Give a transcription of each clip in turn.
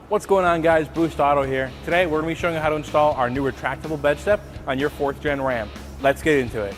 What's going on, guys? Boost Auto here. Today we're going to be showing you how to install our new retractable bed step on your 4th gen Ram. Let's get into it.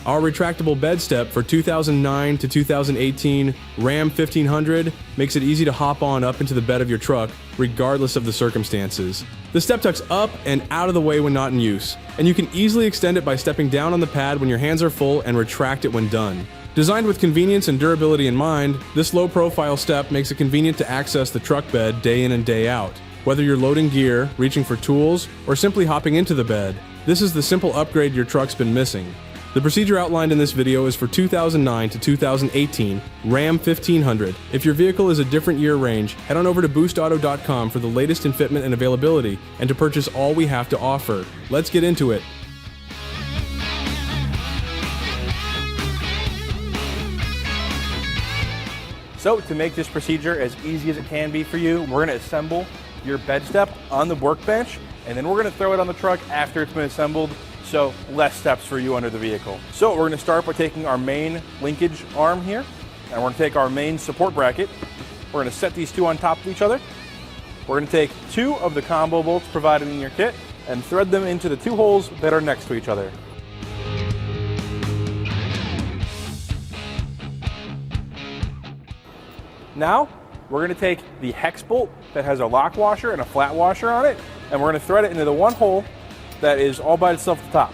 Our retractable bed step for 2009 to 2018 Ram 1500 makes it easy to hop on up into the bed of your truck regardless of the circumstances. The step tucks up and out of the way when not in use, and you can easily extend it by stepping down on the pad when your hands are full and retract it when done. Designed with convenience and durability in mind, this low-profile step makes it convenient to access the truck bed day in and day out. Whether you're loading gear, reaching for tools, or simply hopping into the bed, this is the simple upgrade your truck's been missing. The procedure outlined in this video is for 2009 to 2018 Ram 1500. If your vehicle is a different year range, head on over to boostauto.com for the latest in fitment and availability and to purchase all we have to offer. Let's get into it. So to make this procedure as easy as it can be for you, we're going to assemble your bed step on the workbench, and then we're going to throw it on the truck after it's been assembled, so less steps for you under the vehicle. So we're going to start by taking our main linkage arm here, and we're going to take our main support bracket. We're going to set these two on top of each other. We're going to take 2 of the combo bolts provided in your kit and thread them into the 2 holes that are next to each other. Now, we're going to take the hex bolt that has a lock washer and a flat washer on it, and we're going to thread it into the one hole that is all by itself at the top.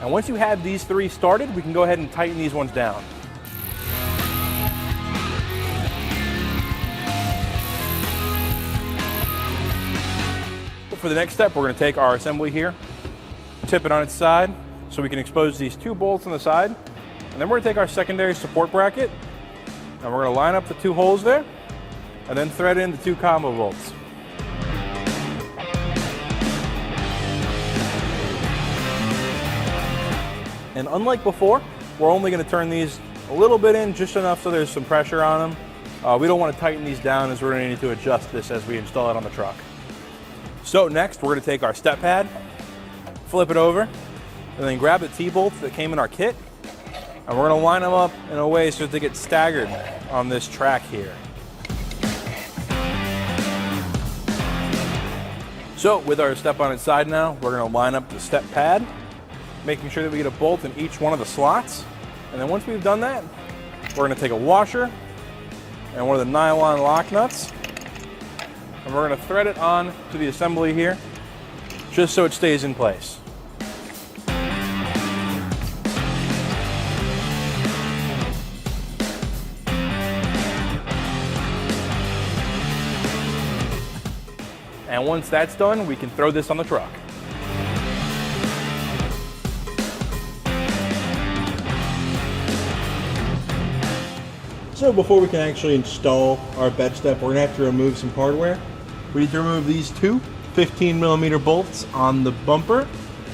And once you have these 3 started, we can go ahead and tighten these ones down. For the next step, we're going to take our assembly here, tip it on its side so we can expose these 2 bolts on the side. And then we're going to take our secondary support bracket, and we're going to line up the 2 holes there, and then thread in the 2 combo bolts. And unlike before, we're only going to turn these a little bit in, just enough so there's some pressure on them. We don't want to tighten these down, as we're going to need to adjust this as we install it on the truck. So next, we're going to take our step pad, flip it over, and then grab the T-bolts that came in our kit, and we're going to line them up in a way so that they get staggered on this track here. So with our step on its side now, we're going to line up the step pad, making sure that we get a bolt in each one of the slots. And then once we've done that, we're going to take a washer and one of the nylon lock nuts, and we're going to thread it on to the assembly here, just so it stays in place. And once that's done, we can throw this on the truck. So before we can actually install our bed step, we're going to have to remove some hardware. We need to remove these 2 15mm bolts on the bumper,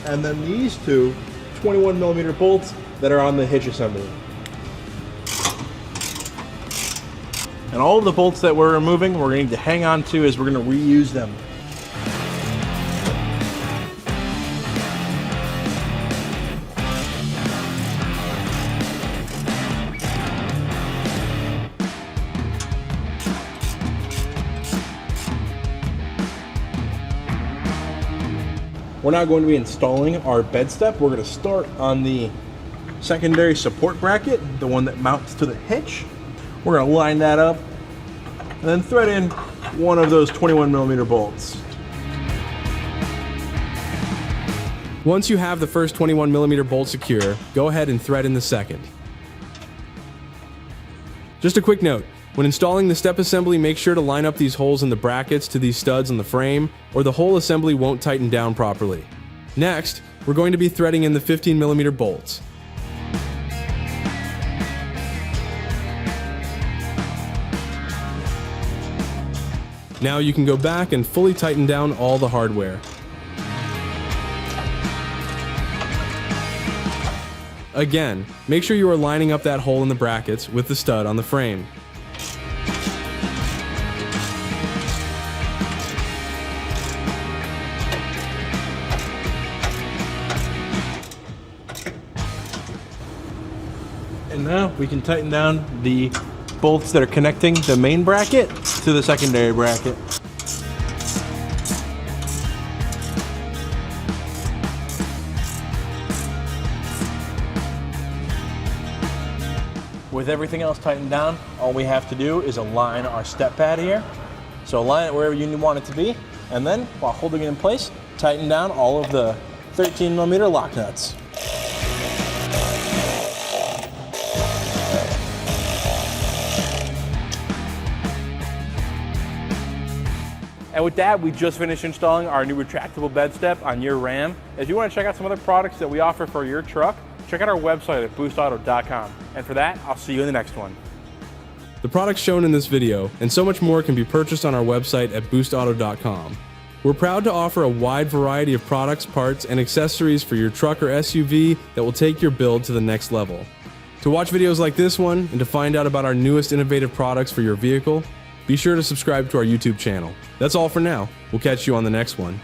and then these 2 21mm bolts that are on the hitch assembly. And all of the bolts that we're removing, we're going to need to hang on to as we're going to reuse them. We're now going to be installing our bed step. We're going to start on the secondary support bracket, the one that mounts to the hitch. We're going to line that up and then thread in one of those 21mm bolts. Once you have the first 21mm bolt secure, go ahead and thread in the second. Just a quick note, when installing the step assembly, make sure to line up these holes in the brackets to these studs on the frame, or the whole assembly won't tighten down properly. Next, we're going to be threading in the 15mm bolts. Now you can go back and fully tighten down all the hardware. Again, make sure you are lining up that hole in the brackets with the stud on the frame. And now we can tighten down the bolts that are connecting the main bracket to the secondary bracket. With everything else tightened down, all we have to do is align our step pad here. So align it wherever you want it to be, and then while holding it in place, tighten down all of the 13mm lock nuts. And with that, we just finished installing our new retractable bed step on your Ram. If you want to check out some other products that we offer for your truck, check out our website at boostauto.com. And for that, I'll see you in the next one. The products shown in this video and so much more can be purchased on our website at boostauto.com. We're proud to offer a wide variety of products, parts, and accessories for your truck or SUV that will take your build to the next level. To watch videos like this one and to find out about our newest innovative products for your vehicle, be sure to subscribe to our YouTube channel. That's all for now. We'll catch you on the next one.